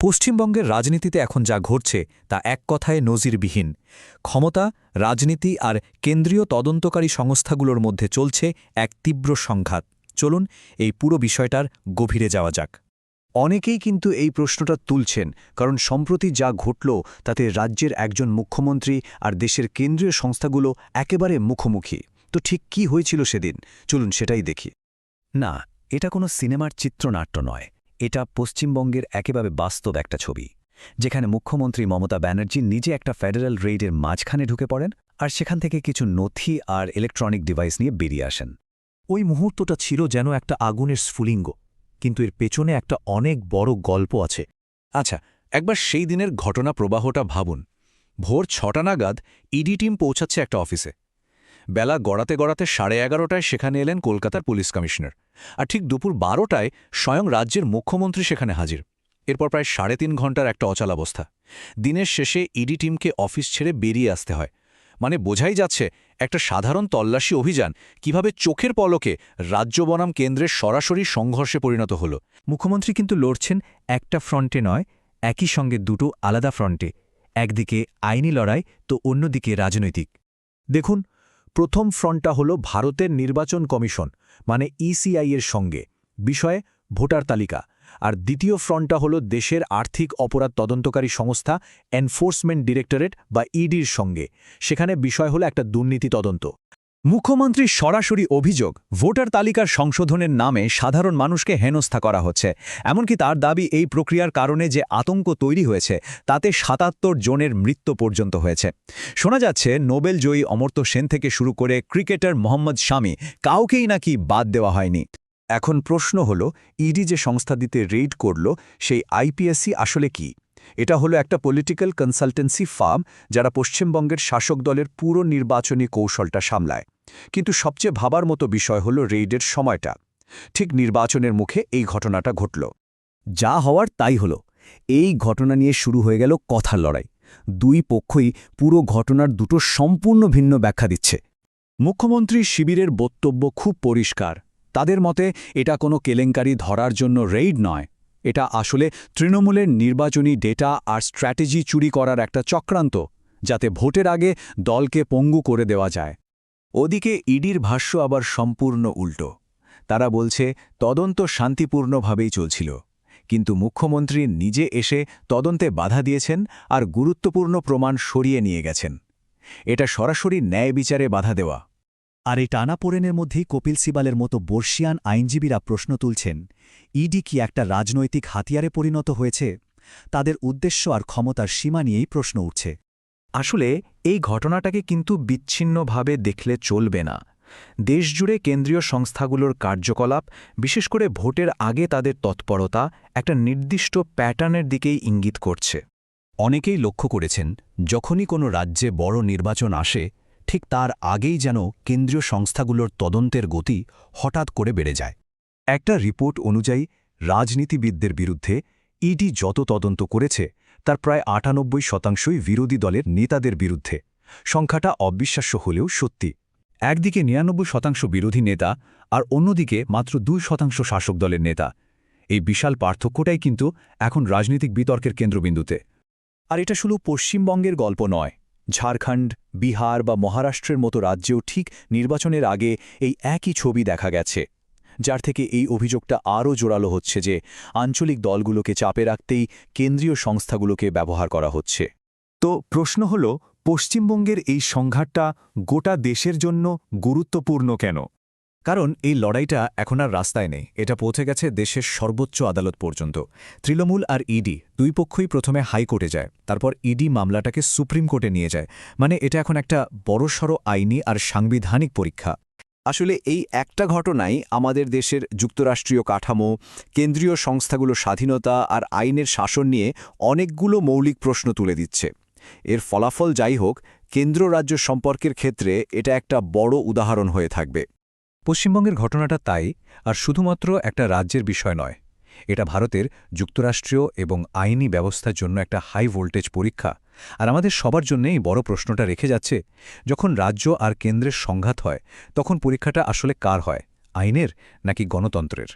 পশ্চিমবঙ্গের রাজনীতিতে এখন যা ঘটছে তা এক কথায় নজিরবিহীন। ক্ষমতা, রাজনীতি আর কেন্দ্রীয় তদন্তকারী সংস্থাগুলোর মধ্যে চলছে এক তীব্র সংঘাত। চলুন এই পুরো বিষয়টার গভীরে যাওয়া যাক। অনেকেই কিন্তু এই প্রশ্নটা তুলছেন, কারণ সম্প্রতি যা ঘটল তাতে রাজ্যের একজন মুখ্যমন্ত্রী আর দেশের কেন্দ্রীয় সংস্থাগুলো একেবারে মুখোমুখি। তো ঠিক কি হয়েছিল সেদিন, চলুন সেটাই দেখি। না, এটা কোনো সিনেমার চিত্রনাট্য নয়, এটা পশ্চিমবঙ্গের একেবারে বাস্তব একটা ছবি, যেখানে মুখ্যমন্ত্রী মমতা ব্যানার্জি নিজে একটা ফেডারেল রেইডের মাঝখানে ঢুকে পড়েন আর সেখান থেকে কিছু নথি আর ইলেকট্রনিক ডিভাইস নিয়ে বেরিয়ে আসেন। ওই মুহূর্তটা ছিল যেন একটা আগুনের স্ফুলিঙ্গ, কিন্তু এর পেছনে একটা অনেক বড় গল্প আছে। আচ্ছা, একবার সেই দিনের ঘটনা প্রবাহটা ভাবুন। ভোর ৬টা নাগাদ ইডি টিম পৌঁছাচ্ছে একটা অফিসে। বেলা গড়াতে গড়াতে 11:30টায় সেখানে এলেন কলকাতার পুলিশ কমিশনার, আর ঠিক দুপুর 12টায় স্বয়ং রাজ্যের মুখ্যমন্ত্রী সেখানে হাজির। এরপর প্রায় 3.5 ঘণ্টার একটা অচলাবস্থা। দিনের শেষে ইডি টিমকে অফিস ছেড়ে বেরিয়ে আসতে হয়। মানে বোঝাই যাচ্ছে একটা সাধারণ তল্লাশি অভিযান কিভাবে চোখের পলকে রাজ্য বনাম কেন্দ্রের সরাসরি সংঘর্ষে পরিণত হল। মুখ্যমন্ত্রী কিন্তু লড়ছেন একটা ফ্রন্টে নয়, একই সঙ্গে দুটো আলাদা ফ্রন্টে। একদিকে আইনি লড়াই তো অন্যদিকে রাজনৈতিক। দেখুন, প্রথম ফ্রন্টটা হল ভারতের নির্বাচন কমিশন মানে ইসিআই এর সঙ্গে, বিষয়ে ভোটার তালিকা। আর দ্বিতীয় ফ্রন্টটা হল দেশের আর্থিক অপরাধ তদন্তকারী সংস্থা এনফোর্সমেন্ট ডিরেক্টরেট বা ইডির সঙ্গে। সেখানে বিষয় হল একটা দুর্নীতি তদন্ত। মুখ্যমন্ত্রীর সরাসরি অভিযোগ, ভোটার তালিকার সংশোধনের নামে সাধারণ মানুষকে হেনস্থা করা হচ্ছে। এমনকি তার দাবি, এই প্রক্রিয়ার কারণে যে আতঙ্ক তৈরি হয়েছে তাতে ৭৭ জনের মৃত্যু পর্যন্ত হয়েছে। শোনা যাচ্ছে নোবেল জয়ী অমর্ত্য সেন থেকে শুরু করে ক্রিকেটার মোহাম্মদ শামি কাউকেই নাকি বাদ দেওয়া হয়নি। এখন প্রশ্ন হল, ইডি যে সংস্থা দিতে রেইড করল সেই আইপিএসসি আসলে কি? এটা হলো একটা পলিটিক্যাল কনসালটেন্সি ফার্ম যারা পশ্চিমবঙ্গের শাসক দলের পুরো নির্বাচনী কৌশলটা সামলায়। কিন্তু সবচেয়ে ভাবার মতো বিষয় হলো রেইডের সময়টা। ঠিক নির্বাচনের মুখে এই ঘটনাটা ঘটল। যা হওয়ার তাই হলো। এই ঘটনা নিয়ে শুরু হয়ে গেল কথার লড়াই। দুই পক্ষই পুরো ঘটনার দুটো সম্পূর্ণ ভিন্ন ব্যাখ্যা দিচ্ছে। মুখ্যমন্ত্রী শিবিরের বক্তব্য খুব পরিষ্কার। তাদের মতে এটা কোনো কেলেঙ্কারি ধরার জন্য রেইড নয়, এটা আসলে তৃণমূলের নির্বাচনী ডেটা আর স্ট্র্যাটেজি চুরি করার একটা চক্রান্ত, যাতে ভোটের আগে দলকে পঙ্গু করে দেওয়া যায়। ওদিকে ইডির ভাষ্য আবার সম্পূর্ণ উল্টো। তারা বলছে তদন্ত শান্তিপূর্ণভাবেই চলছিল, কিন্তু মুখ্যমন্ত্রী নিজে এসে তদন্তে বাধা দিয়েছেন আর গুরুত্বপূর্ণ প্রমাণ সরিয়ে নিয়ে গেছেন। এটা সরাসরি ন্যায় বিচারে বাধা দেওয়া। আর এই টানাপোড়েনের মধ্যেই কপিল সিবালের মতো বর্ষিয়ান আইনজীবীরা প্রশ্ন তুলছেন, ইডি কি একটা রাজনৈতিক হাতিয়ারে পরিণত হয়েছে? তাদের উদ্দেশ্য আর ক্ষমতার সীমা নিয়েই প্রশ্ন উঠছে। আসলে এই ঘটনাটাকে কিন্তু বিচ্ছিন্নভাবে দেখলে চলবে না। দেশজুড়ে কেন্দ্রীয় সংস্থাগুলোর কার্যকলাপ, বিশেষ করে ভোটের আগে তাদের তৎপরতা, একটা নির্দিষ্ট প্যাটার্নের দিকেই ইঙ্গিত করছে। অনেকেই লক্ষ্য করেছেন, যখনই কোনো রাজ্যে বড় নির্বাচন আসে ঠিক তার আগেই যেন কেন্দ্রীয় সংস্থাগুলোর তদন্তের গতি হঠাৎ করে বেড়ে যায়। একটা রিপোর্ট অনুযায়ী রাজনীতিবিদদের বিরুদ্ধে ইডি যত তদন্ত করেছে তার প্রায় ৯৮% বিরোধী দলের নেতাদের বিরুদ্ধে। সংখ্যাটা অবিশ্বাস্য হলেও সত্যি। একদিকে ৯৯% বিরোধী নেতা আর অন্যদিকে মাত্র ২% শাসক দলের নেতা। এই বিশাল পার্থক্যটাই কিন্তু এখন রাজনৈতিক বিতর্কের কেন্দ্রবিন্দুতে। আর এটা শুধু পশ্চিমবঙ্গের গল্প নয়, ঝাড়খণ্ড, বিহার বা মহারাষ্ট্রের মতো রাজ্যেও ঠিক নির্বাচনের আগে এই একই ছবি দেখা গেছে, যার থেকে এই অভিযোগটা আরও জোরালো হচ্ছে যে আঞ্চলিক দলগুলোকে চাপে রাখতেই কেন্দ্রীয় সংস্থাগুলোকে ব্যবহার করা হচ্ছে। তো প্রশ্ন হল, পশ্চিমবঙ্গের এই সংঘাতটা গোটা দেশের জন্য গুরুত্বপূর্ণ কেন? কারণ এই লড়াইটা এখন আর রাস্তায় নেই, এটা পৌঁছে গেছে দেশের সর্বোচ্চ আদালত পর্যন্ত। তৃণমূল আর ইডি দুই পক্ষই প্রথমে হাইকোর্টে যায়, তারপর ইডি মামলাটাকে সুপ্রিম কোর্টে নিয়ে যায়। মানে এটা এখন একটা বড়সড় আইনি আর সাংবিধানিক পরীক্ষা। আসলে এই একটা ঘটনাই আমাদের দেশের যুক্তরাষ্ট্রীয় কাঠামো, কেন্দ্রীয় সংস্থাগুলোর স্বাধীনতা আর আইনের শাসন নিয়ে অনেকগুলো মৌলিক প্রশ্ন তুলে দিচ্ছে। এর ফলাফল যাই হোক, কেন্দ্র রাজ্য সম্পর্কের ক্ষেত্রে এটা একটা বড় উদাহরণ হয়ে থাকবে। পশ্চিমবঙ্গের ঘটনাটা তাই আর শুধুমাত্র একটা রাজ্যের বিষয় নয়, এটা ভারতের যুক্তরাষ্ট্রীয় এবং আইনি ব্যবস্থার জন্য একটা হাই ভোল্টেজ পরীক্ষা। আর আমাদের সবার জন্যেই বড় প্রশ্নটা রেখে যাচ্ছে, যখন রাজ্য আর কেন্দ্রের সংঘাত হয় তখন পরীক্ষাটা আসলে কার হয়, আইনের নাকি গণতন্ত্রের?